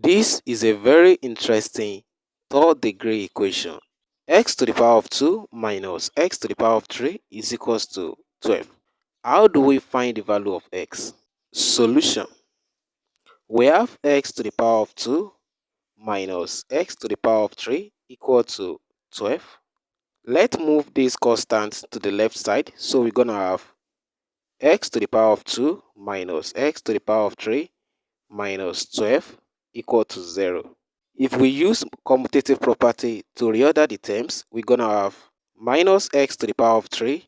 This is a very interesting third degree equation. X to the power of 2 minus x to the power of 3 is equals to 12. How do we find the value of x? Solution. We have x to the power of 2 minus x to the power of 3 equal to 12. Let's move this constant to the left side. So we're going to have x to the power of 2 minus x to the power of 3 minus 12 equal to 0. If we use commutative property to reorder the terms, we're going to have minus x to the power of 3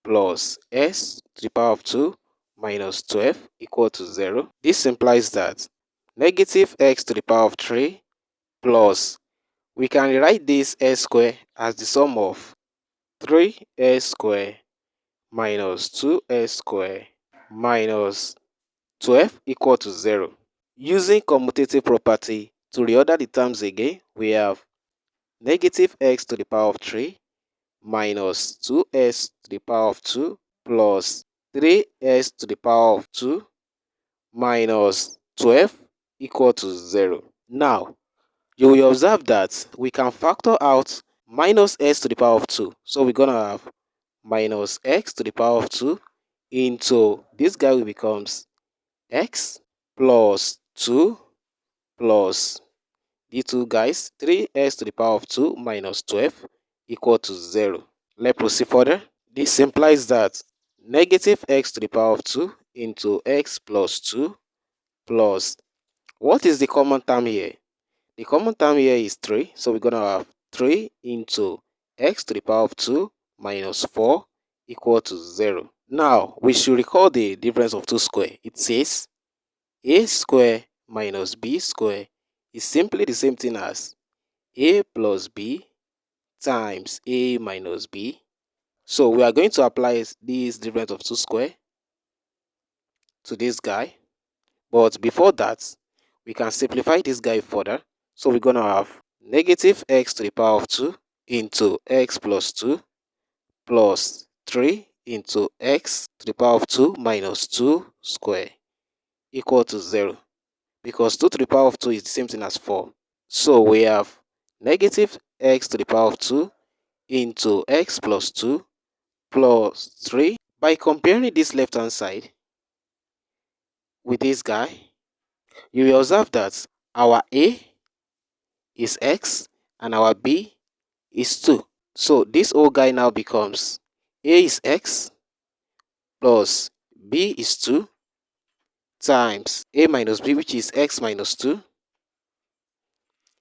plus s to the power of 2 minus 12 equal to 0. This implies that negative x to the power of 3 plus, we can rewrite this s square as the sum of 3s square minus 2s square minus 12 equal to 0. Using commutative property to reorder the terms again, we have negative x to the power of 3 minus 2s to the power of 2 plus 3s to the power of 2 minus 12 equal to 0. Now, you will observe that we can factor out minus s to the power of 2. So we're going to have minus x to the power of 2 into this guy will becomes x plus 2 plus the two guys 3s to the power of 2 minus 12 equal to 0. Let's proceed further. This implies that negative x to the power of 2 into x plus 2 plus, what is the common term here? The common term here is 3. So we're going to have 3 into x to the power of 2 minus 4 equal to 0. Now, we should recall the difference of two square. It says a square minus b square is simply the same thing as a plus b times a minus b. So we are going to apply this difference of two square to this guy. But before that, we can simplify this guy further. So we're going to have negative x to the power of 2 into x plus 2 plus 3 into x to the power of 2 minus 2 square equal to 0. Because 2 to the power of 2 is the same thing as 4. So we have negative x to the power of 2 into x plus 2 plus 3. By comparing this left hand side with this guy, you will observe that our a is x and our b is 2. So this whole guy now becomes a is x plus b is 2 times a minus b, which is x minus 2,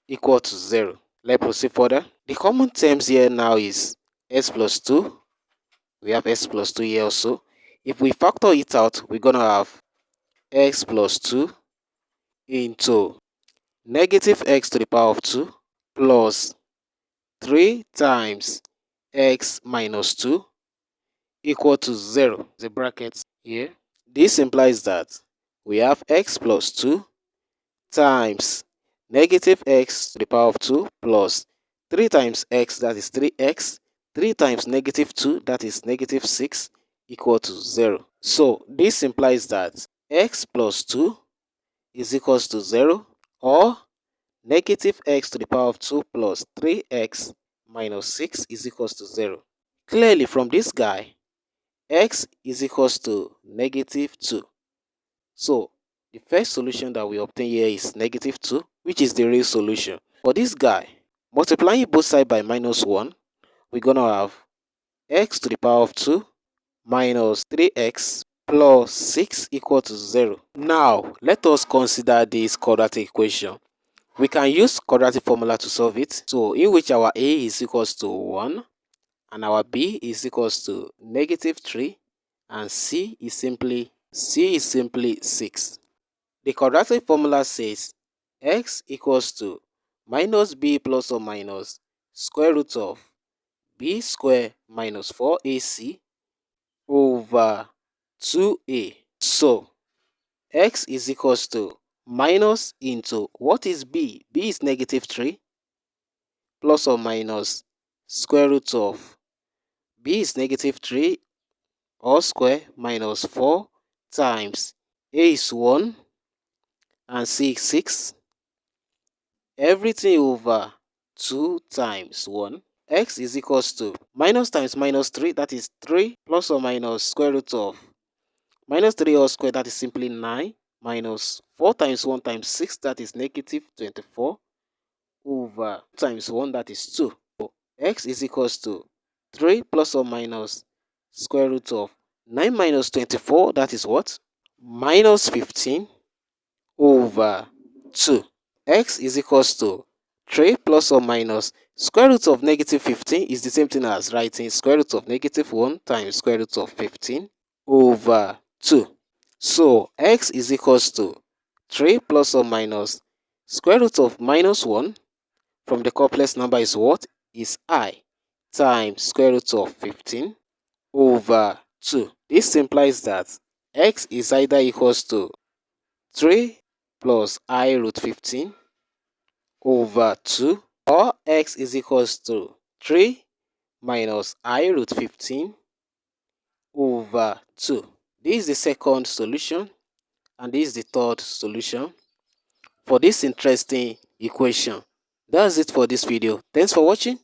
equal to 0. Let's proceed further. The common terms here now is s plus 2. We have s plus 2 here also. If we factor it out, we're going to have x plus 2 into negative x to the power of 2 plus 3 times x minus 2 equal to 0. The bracket here. This implies that we have x plus 2 times negative x to the power of 2 plus 3 times x, that is 3x, 3 times negative 2, that is negative 6, equal to 0. So this implies that x plus 2 is equals to 0, or negative x to the power of 2 plus 3x minus 6 is equals to 0. Clearly from this guy, x is equals to negative 2. So the first solution that we obtain here is negative 2, which is the real solution. For this guy, multiplying both sides by minus 1, we're going to have x to the power of 2 minus 3x plus 6 equal to 0. Now, let us consider this quadratic equation. We can use quadratic formula to solve it. So, in which our a is equals to 1 and our b is equals to negative 3 and c is simply 6. The quadratic formula says x equals to minus b plus or minus square root of b square minus 4ac over 2a. So x is equals to minus into, what is b? B is negative 3 plus or minus square root of b is negative 3 all square minus 4 times a is 1 and c is 6 everything over 2 times 1. X is equals to minus times minus 3, that is 3 plus or minus square root of minus 3 all square, that is simply 9, minus 4 times 1 times 6, that is negative 24, over times 1, that is 2. So x is equals to 3 plus or minus square root of 9 minus 24, that is what? Minus 15 over 2. X is equals to 3 plus or minus square root of negative 15 is the same thing as writing square root of negative 1 times square root of 15 over 2. So x is equals to 3 plus or minus square root of minus 1 from the complex number is what? Is I times square root of 15 over 2. This implies that x is either equals to 3 plus I root 15 over 2, or x is equals to 3 minus I root 15 over 2. This is the second solution, and this is the third solution for this interesting equation. That's it for this video. Thanks for watching.